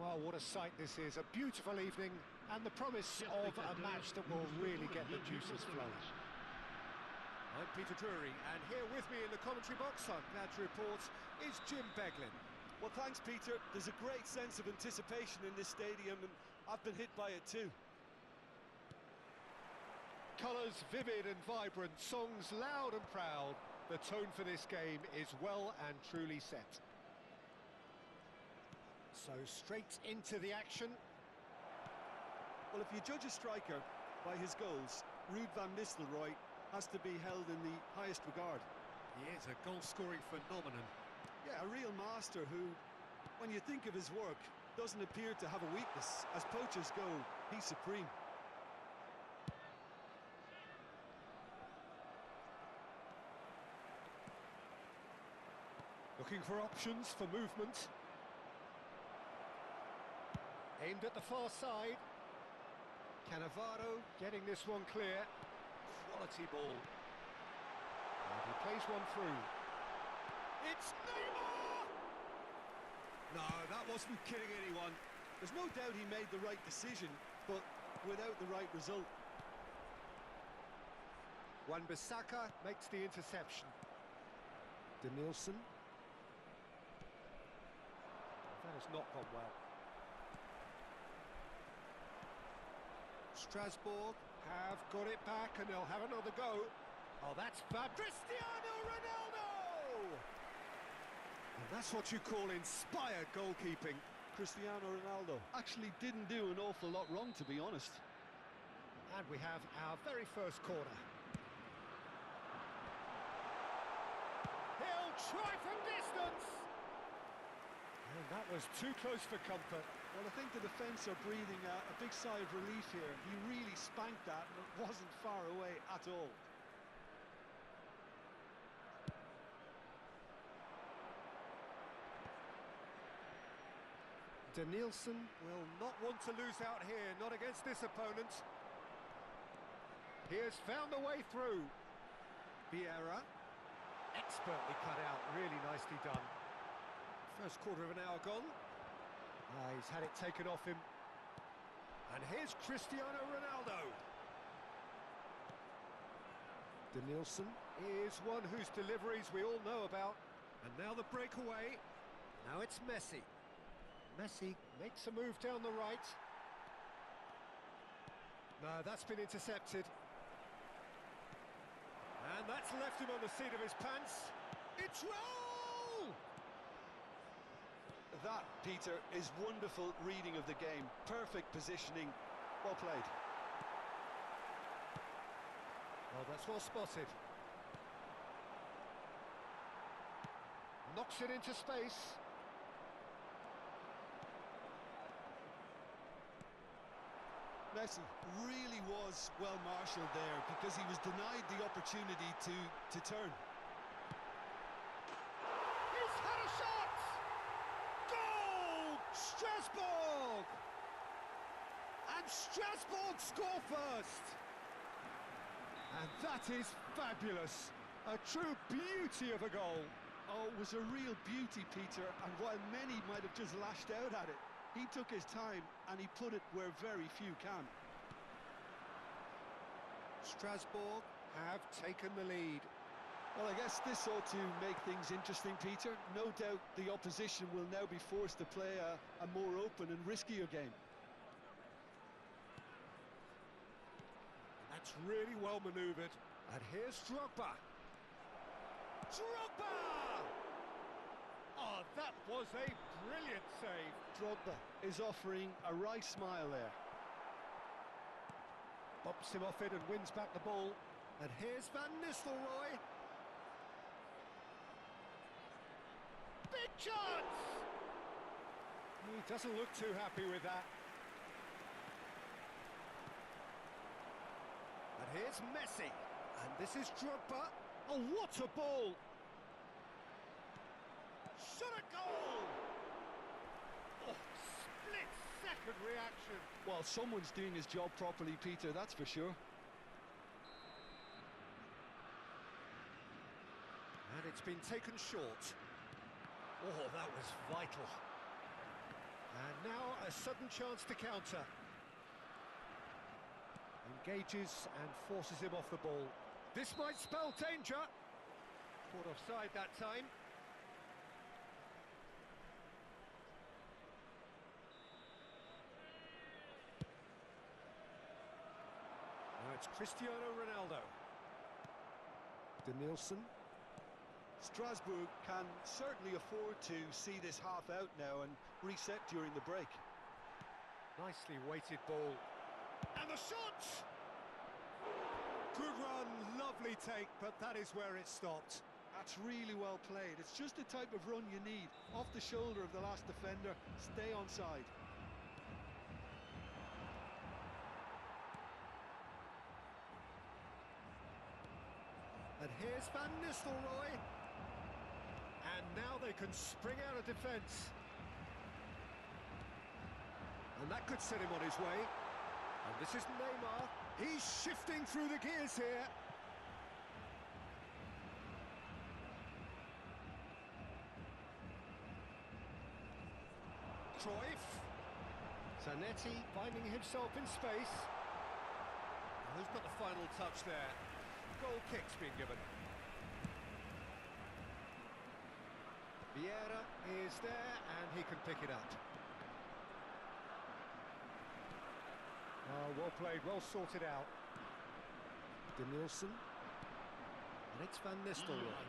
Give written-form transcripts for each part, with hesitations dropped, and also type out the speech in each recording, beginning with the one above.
Well, what a sight this is. A beautiful evening and the promise of a match that will really get the juices flowing. I'm Peter Drury, and here with me in the commentary box, I'm glad to report, is Jim Beglin. Well, thanks, Peter. There's a great sense of anticipation in this stadium, and I've been hit by it too. Colours vivid and vibrant, songs loud and proud. The tone for this game is well and truly set. So straight into the action. Well, if you judge a striker by his goals, Ruud van Nistelrooy has to be held in the highest regard. He is a goal-scoring phenomenon. Yeah, a real master who, when you think of his work, doesn't appear to have a weakness. As poachers go, he's supreme. Looking for options for movement. Aimed at the far side. Cannavaro getting this one clear. Quality ball. And he plays one through. It's Neymar! No, that wasn't kidding anyone. There's no doubt he made the right decision, but without the right result. Wan-Bissaka makes the interception. Denilson. That has not gone well. Strasbourg have got it back and they'll have another go. Oh, that's fab. Cristiano Ronaldo! And that's what you call inspired goalkeeping. Cristiano Ronaldo actually didn't do an awful lot wrong, to be honest. And we have our very first corner. He'll try from distance! And that was too close for comfort. Well, I think the defence are breathing a big sigh of relief here. He really spanked that, and it wasn't far away at all. Denilson will not want to lose out here, not against this opponent. He has found a way through. Vieira, expertly cut out, really nicely done. First quarter of an hour gone. He's had it taken off him. And here's Cristiano Ronaldo. Denilson is one whose deliveries we all know about. And now the breakaway. Now it's Messi. Messi makes a move down the right. No, that's been intercepted. And that's left him on the seat of his pants. It's roll! That, Peter, is wonderful reading of the game. Perfect positioning. Well played. Well, that's well spotted. Knocks it into space. Messi really was well marshalled there because he was denied the opportunity to turn. He's had a shot! Goal! Strasbourg! And Strasbourg score first! And that is fabulous. A true beauty of a goal. Oh, it was a real beauty, Peter, and while many might have just lashed out at it, he took his time and he put it where very few can. Strasbourg have taken the lead. Well, I guess this ought to make things interesting, Peter. No doubt the opposition will now be forced to play a more open and riskier game. That's really well manoeuvred. And here's Drogba. Drogba! Oh, that was a brilliant save. Drogba is offering a right smile there. Bumps him off it and wins back the ball. And here's Van Nistelrooy. Big chance! He doesn't look too happy with that. And here's Messi. And this is Drogba. Oh, what a ball! Shot a goal! Oh, split-second reaction. Well, someone's doing his job properly, Peter, that's for sure. And it's been taken short. Oh, that was vital. And now a sudden chance to counter. Engages and forces him off the ball. This might spell danger. Caught offside that time. Now it's Cristiano Ronaldo. Denilson. Strasbourg can certainly afford to see this half out now and reset during the break. Nicely weighted ball. And the shot! Good run, lovely take, but that is where it stopped. That's really well played. It's just the type of run you need. Off the shoulder of the last defender, stay onside. And here's Van Nistelrooy. And now they can spring out of defence. And that could set him on his way. And this is Neymar. He's shifting through the gears here. Cruyff. Zanetti finding himself in space. And who's got the final touch there? Goal kick's been given. Vieira is there and he can pick it up. Oh, well played, well sorted out. Denilson. And it's Van Nistelrooy.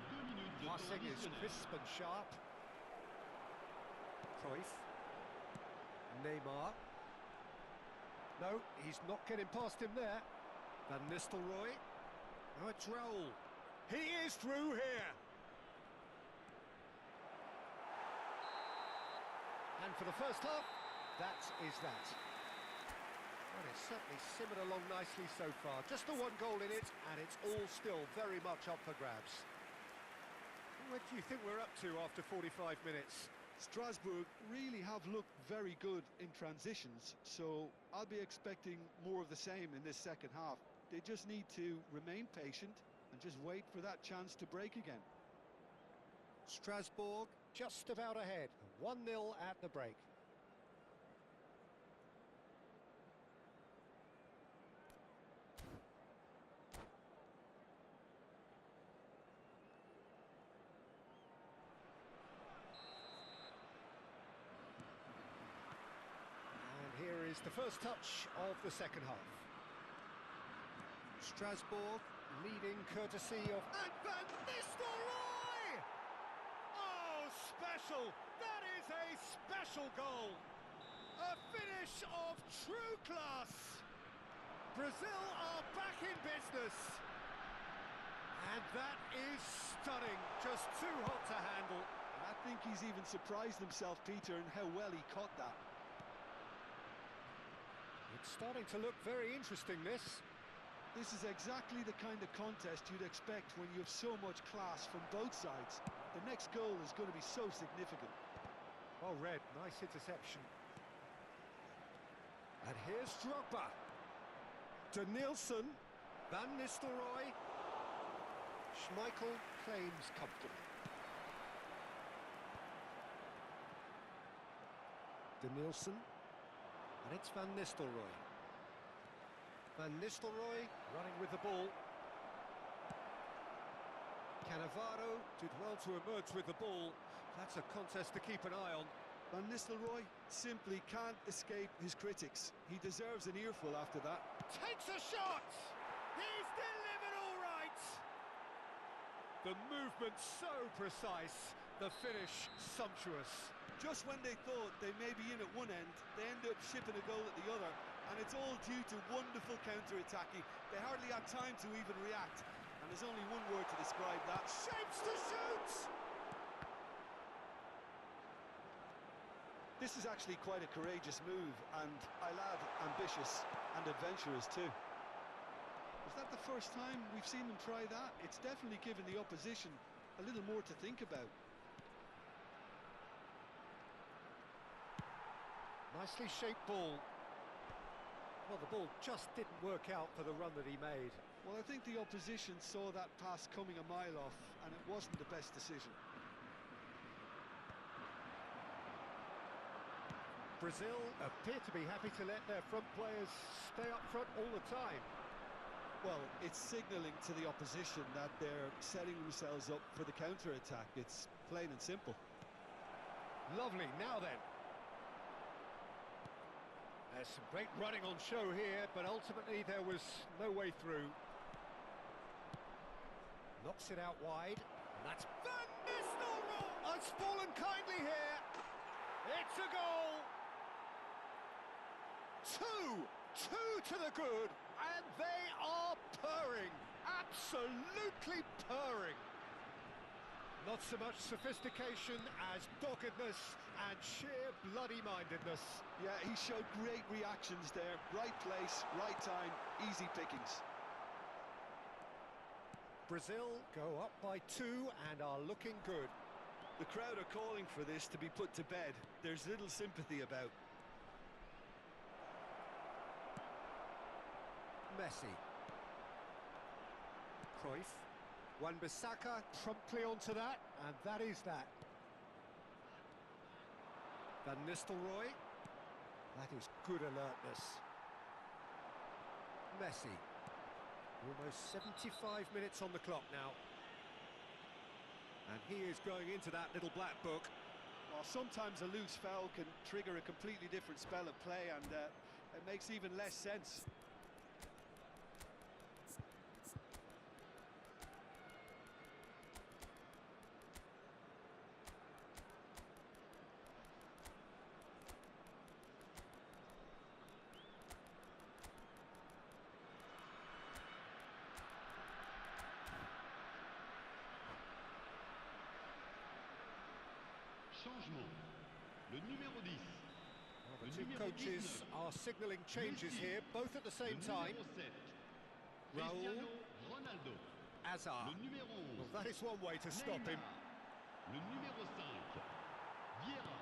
Passing is crisp and sharp. Cruyff. Neymar. No, he's not getting past him there. Van Nistelrooy. Now it's Raul. He is through here. And for the first half, that is that. Well, it's certainly simmered along nicely so far. Just the one goal in it, and it's all still very much up for grabs. What do you think we're up to after 45 minutes? Strasbourg really have looked very good in transitions, so I'll be expecting more of the same in this second half. They just need to remain patient and just wait for that chance to break again. Strasbourg just about ahead, 1-0 at the break. And here is the first touch of the second half. Strasbourg leading courtesy of... And Van Nistelrooy! Oh, special! That is a special goal! A finish of true class! Brazil are back in business! And that is stunning, just too hot to handle. I think he's even surprised himself, Peter, in how well he caught that. It's starting to look very interesting, this. This is exactly the kind of contest you'd expect when you have so much class from both sides. The next goal is going to be so significant. Well read, nice interception. And here's Drogba. Denilson. Van Nistelrooy. Schmeichel claims comfortably. Denilson. And it's Van Nistelrooy. Van Nistelrooy running with the ball. Cannavaro did well to emerge with the ball. That's a contest to keep an eye on. Van Nistelrooy simply can't escape his critics. He deserves an earful after that. Takes a shot! He's delivered all right! The movement so precise, the finish sumptuous. Just when they thought they may be in at one end, they end up shipping a goal at the other. And it's all due to wonderful counter-attacking. They hardly had time to even react. And there's only one word to describe that. Shapes to shoot! This is actually quite a courageous move, and I'll add ambitious and adventurous too. Is that the first time we've seen them try that? It's definitely given the opposition a little more to think about. Nicely shaped ball. Well, the ball just didn't work out for the run that he made. Well, I think the opposition saw that pass coming a mile off, and it wasn't the best decision. Brazil appear to be happy to let their front players stay up front all the time. Well, it's signalling to the opposition that they're setting themselves up for the counter-attack. It's plain and simple. Lovely, now then. There's some great running on show here, but ultimately there was no way through. Knocks it out wide, and that's Van Nistelrooy! It's fallen kindly here. It's a goal. Two to the good, and they are purring, absolutely purring. Not so much sophistication as doggedness and sheer bloody-mindedness. Yeah, he showed great reactions there. Right place, right time, easy pickings. Brazil go up by 2 and are looking good. The crowd are calling for this to be put to bed. There's little sympathy about. Messi. Cruyff. Wan-Bissaka promptly onto that, and that is that. Van Nistelrooy. That is good alertness. Messi. Almost 75 minutes on the clock now. And he is going into that little black book. Well, sometimes a loose foul can trigger a completely different spell of play, and it makes even less sense. Changement. Le numéro 10. Well, the two coaches are signalling changes here, both at the same time. Raul. Ronaldo. Hazard. Le numéro 11. Well, that is one way to stop him. Le numéro 5. Vieira.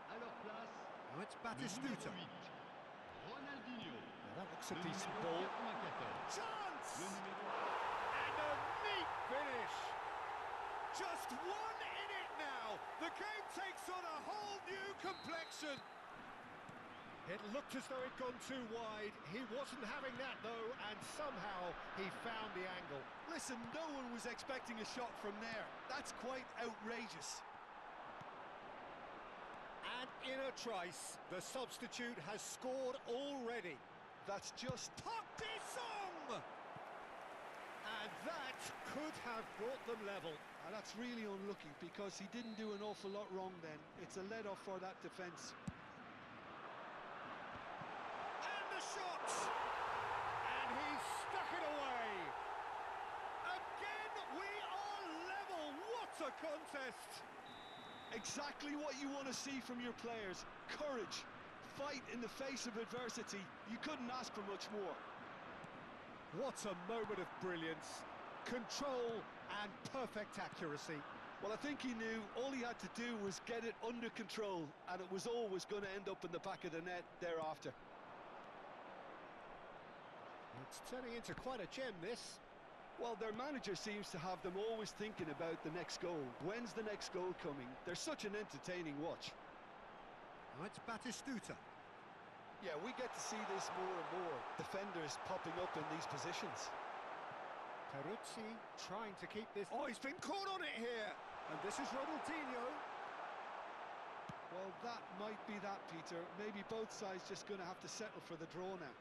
À leur place. Now it's Le Batistuta. numéro 8. Ronaldinho. Now that looks a Le decent numéro ball. 94. Chance! Le numéro And a neat finish! Just one in it now! The game takes on a whole new complexion! It looked as though it'd gone too wide. He wasn't having that, though, and somehow he found the angle. Listen, no one was expecting a shot from there. That's quite outrageous. And in a trice, the substitute has scored already. That's just... Park Ji-sung! And that could have brought them level. And that's really unlucky, because he didn't do an awful lot wrong then. It's a let-off for that defence. And the shot! And he's stuck it away. Again, we are level. What a contest! Exactly what you want to see from your players. Courage. Fight in the face of adversity. You couldn't ask for much more. What a moment of brilliance. Control and perfect accuracy. Well, I think he knew all he had to do was get it under control, and it was always going to end up in the back of the net thereafter. It's turning into quite a gem, this. Well, their manager seems to have them always thinking about the next goal. When's the next goal coming? They're such an entertaining watch. Now it's Batistuta. Yeah, we get to see this more and more. Defenders popping up in these positions. Peruzzi trying to keep this... Oh, he's been caught on it here! And this is Ronaldinho. Well, that might be that, Peter. Maybe both sides just going to have to settle for the draw now.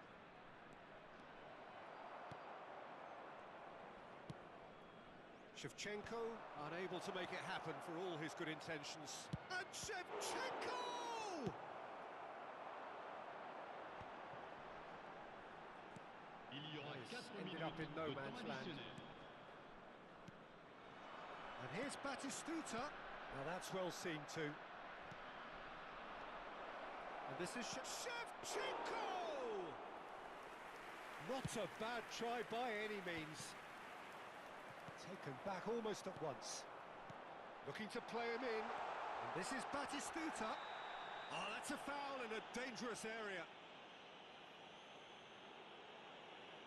Shevchenko unable to make it happen for all his good intentions. And Shevchenko! Il y aura 4 ended minutes up in no de temps man's land. additionnel. And here's Batistuta. Now that's well seen too. And this is Shevchenko! Not a bad try by any means. Taken back almost at once. Looking to play him in. And this is Batistuta. Oh, that's a foul in a dangerous area.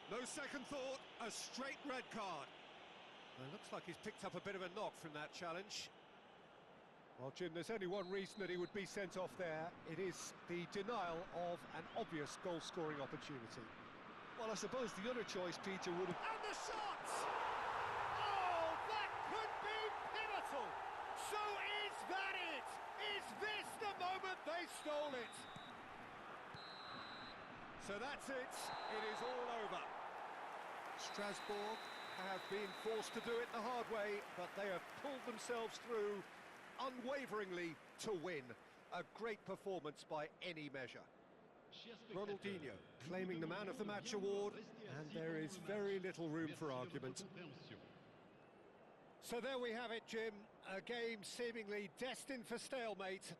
No second thought, a straight red card. Well, it looks like he's picked up a bit of a knock from that challenge. Well, Jim, there's only one reason that he would be sent off there. It is the denial of an obvious goal-scoring opportunity. Well, I suppose the other choice, Peter, would have... And the shot! Oh, that could be pivotal! So is that it? Is this the moment they stole it? So that's it. It is all over. Strasbourg have been forced to do it the hard way, but they have pulled themselves through unwaveringly to win. A great performance by any measure. Ronaldinho claiming the Man of the Match award, and there is very little room for argument. So there we have it, Jim. A game seemingly destined for stalemate.